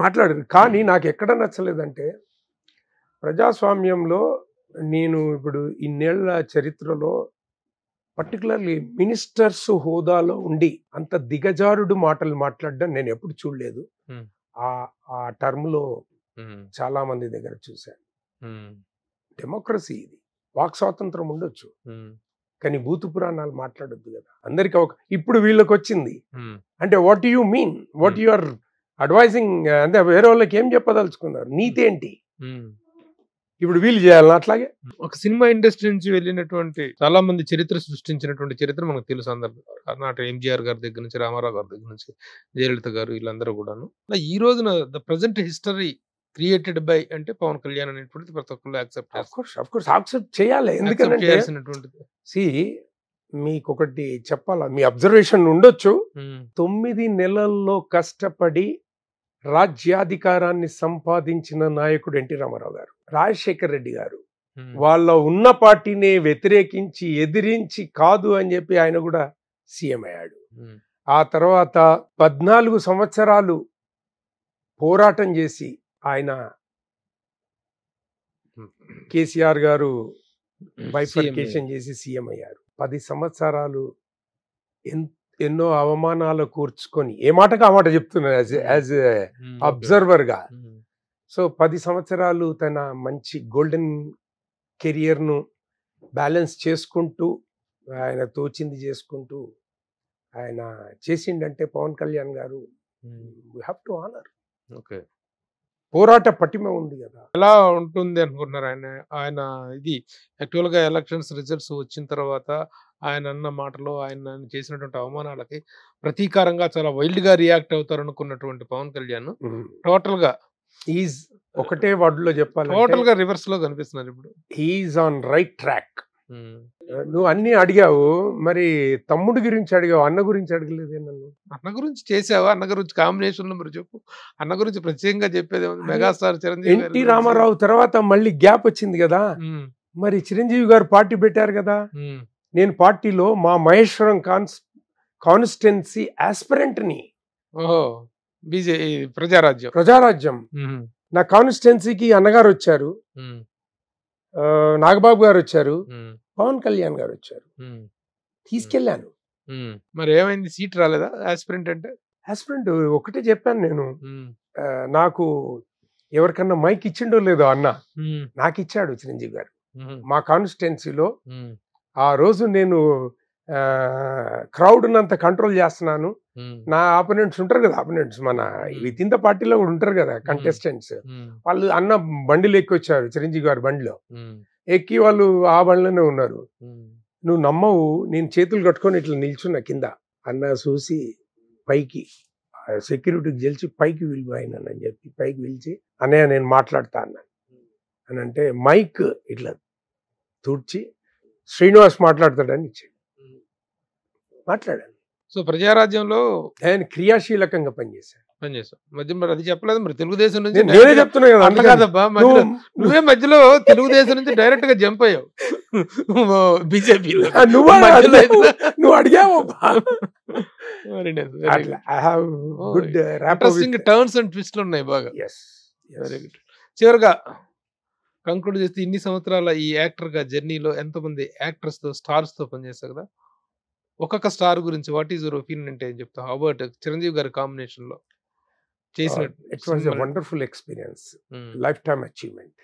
మాట్లాడారు. కానీ నాకు ఎక్కడ నచ్చలేదంటే, ప్రజాస్వామ్యంలో నేను ఇప్పుడు ఇన్నేళ్ల చరిత్రలో పర్టికులర్లీ మినిస్టర్స్ హోదాలో ఉండి అంత దిగజారుడు మాటలు మాట్లాడడం నేను ఎప్పుడు చూడలేదు. ఆ టర్మ్ లో చాలా మంది దగ్గర చూశాను. డెమోక్రసీ ఇది, వాక్ స్వాతంత్రం ఉండొచ్చు, కానీ భూతు పురాణాలు మాట్లాడొద్దు కదా అందరికి. ఇప్పుడు వీళ్ళకి వచ్చింది అంటే what you mean, what you are advising, అంటే వేరే వాళ్ళకి ఏం చెప్పదలుచుకున్నారు, నీతేంటి ఇప్పుడు వీళ్ళు చేయాలి. అట్లాగే ఒక సినిమా ఇండస్ట్రీ నుంచి వెళ్ళినటువంటి చాలా మంది చరిత్ర సృష్టించినటువంటి చరిత్ర మనకు తెలుసు అందరు. నాటి ఎంజీఆర్ గారి దగ్గర నుంచి, రామారావు గారి దగ్గర నుంచి, జయలలిత గారు, వీళ్ళందరూ కూడాను. ఈ రోజున the present history created by అంటే పవన్ కళ్యాణ్ అనేటువంటిది ప్రతి ఒక్కరు యాక్సెప్ట్ చేయాలి. ఎందుకంటే మీకు ఒకటి చెప్పాలా, మీ అబ్జర్వేషన్ ఉండొచ్చు, 9 నెలల్లో కష్టపడి రాజ్యాధికారాన్ని సంపాదించిన నాయకుడు ఎన్టీ రామారావు గారు, రాజశేఖర్ రెడ్డి గారు, వాళ్ళ ఉన్న పార్టీని వ్యతిరేకించి ఎదిరించి కాదు అని చెప్పి ఆయన కూడా సీఎం అయ్యాడు. ఆ తర్వాత 14 సంవత్సరాలు పోరాటం చేసి ఆయన, కేసీఆర్ గారు బైఫర్కేషన్ చేసి సీఎం అయ్యారు. 10 సంవత్సరాలు ఎన్నో అవమానాలు కూర్చుకొని, ఏ మాటగా ఆ మాట చెప్తున్నారు యాజ్ అబ్జర్వర్ గా. సో 10 సంవత్సరాలు తన మంచి గోల్డెన్ కెరియర్ ను బ్యాలెన్స్ చేసుకుంటూ, ఆయన తోచింది చేసుకుంటూ ఆయన చేసిండంటే పవన్ కళ్యాణ్ గారు we have to honour. Okay, పోరాట పటిమ ఉంది కదా. ఎలా ఉంటుంది అనుకుంటున్నారు ఆయన ఇది యాక్చువల్ గా ఎలక్షన్స్ రిజల్ట్స్ వచ్చిన తర్వాత ఆయన అన్న మాటలో, ఆయన చేసినటువంటి అవమానాలకి ప్రతీకారంగా చాలా వైల్డ్ గా రియాక్ట్ అవుతారు అనుకున్నటువంటి పవన్ కళ్యాణ్ టోటల్ గా ఈజ్ ఒకటే వర్డ్ లో చెప్పాలి, టోటల్ గా రివర్స్ లో కనిపిస్తున్నారు ఇప్పుడు. He's on right track. నువ్వు అన్ని అడిగావు, మరి తమ్ముడి గురించి అడిగావు, అన్న గురించి అడగలేదే నన్ను. అన్న గురించి చేసావా? అన్న గురించి కాంబినేషన్ లో మరి చెప్పు. అన్న గురించి ప్రత్యేకంగా చెప్పేది మెగాస్టార్ చిరంజీవి, ఎన్టీ రామారావు తర్వాత మళ్ళీ గ్యాప్ వచ్చింది కదా, మరి చిరంజీవి గారు పార్టీ పెట్టారు కదా. నేను పార్టీలో మా మహేశ్వరం కాన్స్టిట్యున్సీ ఆస్పిరెంట్ ని. ఓహో, ప్రజారాజ్యం నా కాన్స్టిట్యున్సీకి అన్నగారు వచ్చారు, నాగబాబు గారు వచ్చారు, పవన్ కళ్యాణ్ గారు వచ్చారు, తీసుకెళ్ళాను. మరి ఏమైంది, సీట్ రాలేదా ఆస్పిరెంట్ అంటే? ఆస్పిరెంట్ ఒకటే చెప్పాను నేను, నాకు ఎవరికన్నా మైక్ ఇచ్చిండో లేదో అన్న, నాకు ఇచ్చాడు చిరంజీవి గారు. మా కాన్స్టిట్యున్సీలో ఆ రోజు నేను క్రౌడ్ అంతా కంట్రోల్ చేస్తున్నాను. నా ఆపోనెంట్స్ ఉంటారు కదా, ఆపోనెంట్స్ మన విత్ ఇన్ ద పార్టీలో కూడా ఉంటారు కదా కంటెస్టెంట్స్, వాళ్ళు అన్న బండిలో ఎక్కి వచ్చారు, చిరంజీవి గారి బండిలో ఎక్కి వాళ్ళు ఆ బండిలోనే ఉన్నారు. నువ్వు నమ్మవు, నేను చేతులు కట్టుకొని ఇట్లా నిల్చున్నా కింద. అన్న చూసి పైకి సెక్యూరిటీకి గెలిచి పైకి వెళ్ళిపోయినానని చెప్పి పైకి పిలిచి, అన్నయ్య నేను మాట్లాడతా అన్నాను అని అంటే మైక్ ఇట్లా తుడ్చి శ్రీనివాస్ మాట్లాడతాడని ఇచ్చాడు, మాట్లాడాను. సో ప్రజారాజ్యంలో ఆయన క్రియాశీలకంగా పనిచేశాడు. పనిచేసావు మరి అది చెప్పలేదు మరి తెలుగుదేశం నుంచి నేనే చెప్తున్నా కదా, అట్లా అందుకని. కాదబ్బా నువ్వే మధ్యలో తెలుగుదేశం నుంచి డైరెక్ట్ గా జంప్ అయ్యావు బీజేపీ నువ్వు అడిగావు. ఇంట్రెస్టింగ్ టర్న్స్ అండ్ ట్విస్ట్లు ఉన్నాయి బాగా. Very good. చివరిగా కంక్లూడ్ చేస్తే ఇన్ని సంవత్సరాల ఈ యాక్టర్ గా జర్నీలో ఎంతమంది యాక్టర్స్ తో స్టార్స్ తో పనిచేస్తావు కదా, ఒక్కొక్క స్టార్ గురించి వాట్ ఈస్ యువర్ ఒపీనియన్ అంటే ఏం చెప్తావు? అబౌట్ చిరంజీవి గారి కాంబినేషన్ లో చేసిన it was a wonderful experience, life time achievement.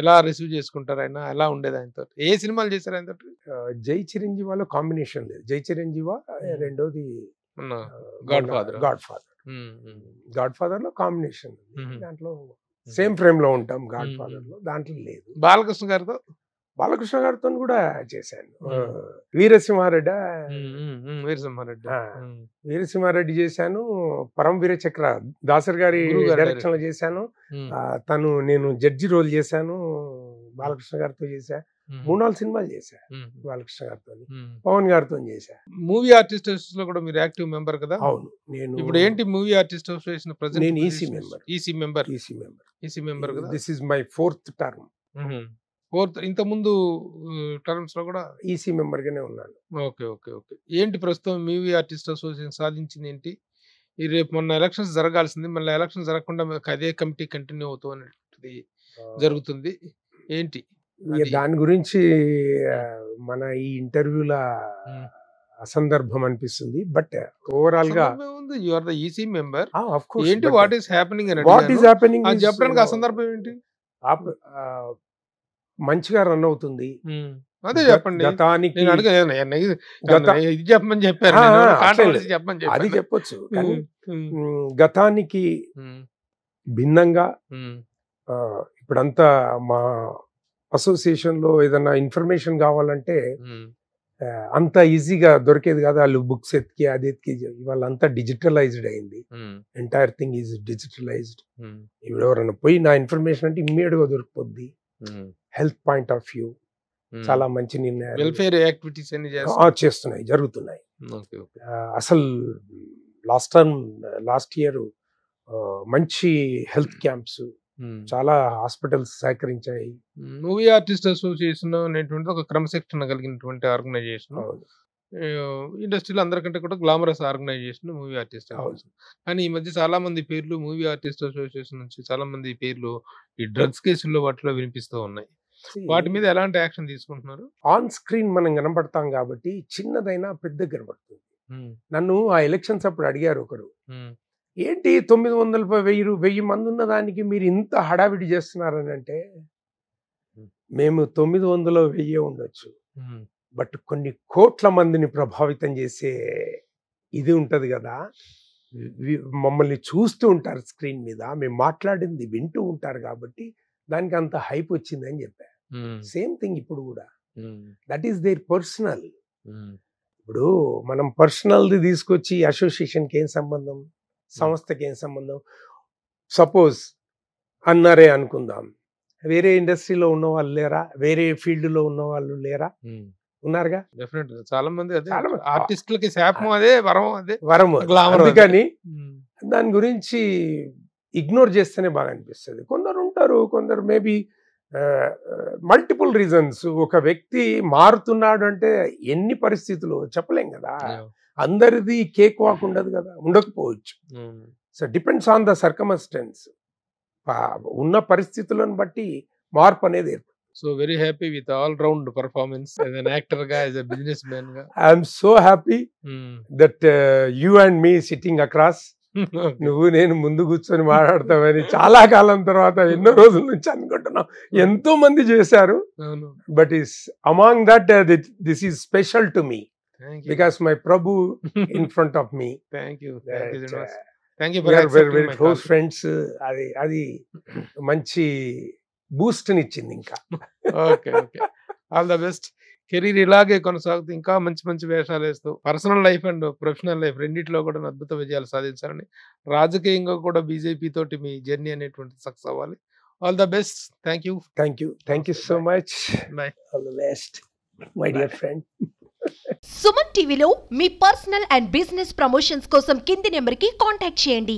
ఎలా రిసీవ్ చేసుకుంటారు ఆయన, ఎలా ఉండేది ఆయనతో, ఏ సినిమాలు చేశారు ఆయనతో? జై చిరంజీవాలో కాంబినేషన్ లేదు. జై చిరంజీవా, రెండోది గాడ్ ఫాదర్. గాడ్ ఫాదర్ లో కాంబినేషన్, దాంట్లో సేమ్ ఫ్రేమ్ లో ఉంటాం. గాడ్ ఫాదర్ లో దాంట్లో లేదు. బాలకృష్ణ గారితో బాలకృష్ణ గారితో కూడా చేశాను. వీరసింహారెడ్డి వీరసింహారెడ్డి చేశాను. పరం వీరచక్ర దాసర్ గారి డైరెక్షన్ లో చేశాను. నేను జడ్జి రోల్ చేశాను, బాలకృష్ణ గారితో చేశా. 3-4 సినిమాలు చేశా బాలకృష్ణ గారితో, పవన్ గారితో చేశా. మూవీ ఆర్టిస్ట్ లో కూడా మీరు యాక్టివ్ మెంబర్ కదా? అవును. నేను ఇప్పుడు ఏంటి మూవీ ఆర్టిస్ట్ అసోసియేషన్ ప్రెసిడెంట్? నేను ఈసీ మెంబర్ కదా. This is my 4th term. ఇంత ముందు టర్మ్స్ లో కూడా ఈసీ మెంబర్ గానే ఉన్నాను. Okay okay okay. ఏంటి ప్రస్తుతం మూవీ ఆర్టిస్ట్ అసోసియేషన్ సాధించింది ఏంటి? రేపు మొన్న ఎలక్షన్స్ జరగాల్సింది, మళ్ళీ ఎలక్షన్ జరగకుండా అదే కమిటీ కంటిన్యూ అవుతూ అనేది జరుగుతుంది. ఏంటి దాని గురించి మన ఈ ఇంటర్వ్యూల అసందర్భం అనిపిస్తుంది. బట్ ఓవరాల్ గా you are the EC member, of course. ఏంటి వాట్ ఈస్ హ్యాపెనింగ్ అని చెప్పడానికి అసందర్భం ఏంటి? మంచిగా రన్ అవుతుంది. అదే చెప్పండి. గతానికి ఇది చెప్పమని చెప్పారు, అది చెప్పొచ్చు. గతానికి భిన్నంగా ఇప్పుడంతా మా అసోసియేషన్ లో ఏదైనా ఇన్ఫర్మేషన్ కావాలంటే అంత ఈజీగా దొరికేది కాదు. వాళ్ళు బుక్స్ ఎత్తికి అది ఎత్తికి, వాళ్ళంతా డిజిటలైజ్డ్ అయింది. Entire thing is digitalised. ఇప్పుడు ఎవరైనా పోయి నా ఇన్ఫర్మేషన్ అంటే ఇమ్మీడియట్ గా దొరికిపోద్ది. హెల్త్ పాయింట్ ఆఫ్ వ్యూ చాలా మంచి నిర్ణయాలు, వెల్ఫేర్ యాక్టివిటీస్ చేస్తున్నాయి, జరుగుతున్నాయి. అసలు లాస్ట్ ఇయర్ మంచి హెల్త్ క్యాంప్స్, చాలా హాస్పిటల్స్ సహకరించాయి. మూవీ ఆర్టిస్ట్ అసోసియేషన్ అనేటువంటి ఒక క్రమశిక్షణ కలిగినటువంటి ఆర్గనైజేషన్. ఇండస్ట్రీలో అందరికంటే కూడా glamorous organisation movie artist association. కానీ ఈ మధ్య చాలా మంది పేర్లు మూవీ ఆర్టిస్ట్ అసోసియేషన్ నుంచి చాలా మంది పేర్లు ఈ డ్రగ్స్ కేసుల్లో వాటిలో వినిపిస్తూ ఉన్నాయి. వాటి మీద ఎలాంటి యాక్షన్ తీసుకుంటున్నారు? ఆన్ స్క్రీన్ మనం కనబడతాం కాబట్టి చిన్నదైనా పెద్ద కనబడుతుంది. నన్ను ఆ ఎలక్షన్స్ అప్పుడు అడిగారు ఒకరు, ఏంటి 900-1000 మంది ఉన్న దానికి మీరు ఇంత హడావిడి చేస్తున్నారని. అంటే మేము 900-1000 ఉండొచ్చు, బట్ కొన్ని కోట్ల మందిని ప్రభావితం చేసే ఇది ఉంటది కదా. మమ్మల్ని చూస్తూ ఉంటారు స్క్రీన్ మీద, మేము మాట్లాడింది వింటూ ఉంటారు కాబట్టి దానికి అంత హైప్ వచ్చిందని చెప్పా. సేమ్ థింగ్ ఇప్పుడు కూడా, దట్ ఈస్ దేర్ పర్సనల్. ఇప్పుడు మనం పర్సనల్ది తీసుకొచ్చి అసోసియేషన్కి ఏం సంబంధం, సంస్థకి ఏం సంబంధం? సపోజ్ అన్నారే అనుకుందాం, వేరే ఇండస్ట్రీలో ఉన్న వాళ్ళు లేరా, వేరే ఫీల్డ్ లో ఉన్న వాళ్ళు లేరా? ఉన్నారుగా, డెఫినెట్ గా చాలా మంది. అదే ఆర్టిస్టులకి శాపం, అదే వరం. అందుకని దాని గురించి ఇగ్నోర్ చేస్తేనే బాగా అనిపిస్తుంది. కొందరు ఉంటారు, కొందరు మేబీ మల్టిపుల్ రీజన్స్. ఒక వ్యక్తి మారుతున్నాడు అంటే ఎన్ని పరిస్థితులు చెప్పలేం కదా. అందరిది కేక్ వాక్ ఉండదు కదా, ఉండకపోవచ్చు. So depends on the circumstance. ఉన్న పరిస్థితులను బట్టి మార్పు అనేది ఏర్పడుతుంది. So very happy with all round performance as an actor గా, యాజ్ ఎ బిజినెస్ మ్యాన్ గా. I'm so happy that you and me sitting across. నువ్వు నేను ముందు కూర్చొని మాట్లాడతామని చాలా కాలం తర్వాత, ఎన్నో రోజుల నుంచి అనుకుంటున్నాం. ఎంతో మంది చేశారు, but is among that this is special to me because my Prabhu in front of me. Thank you we are very close friends. అది మంచి బూస్ట్ ని ఇచ్చింది. ఇంకా okay all the best. Career ఇలాగే కొనసాగుతూ ఇంకా మంచి మంచి వేషాలు వేస్తూ personal life and professional life రెండిట్లో కూడా అద్భుత విజయాలు సాధించాలని, రాజకీయంగా కూడా బీజేపీ తోటి మీ జర్నీ అనేటువంటి సక్సెస్ అవ్వాలి. All the best. Thank you so much. By. All the best my dear friend. Suman టీవీలో మీ పర్సనల్ అండ్ బిజినెస్ ప్రమోషన్స్ కోసం కింది నెంబర్కి కాంటాక్ట్ చేయండి.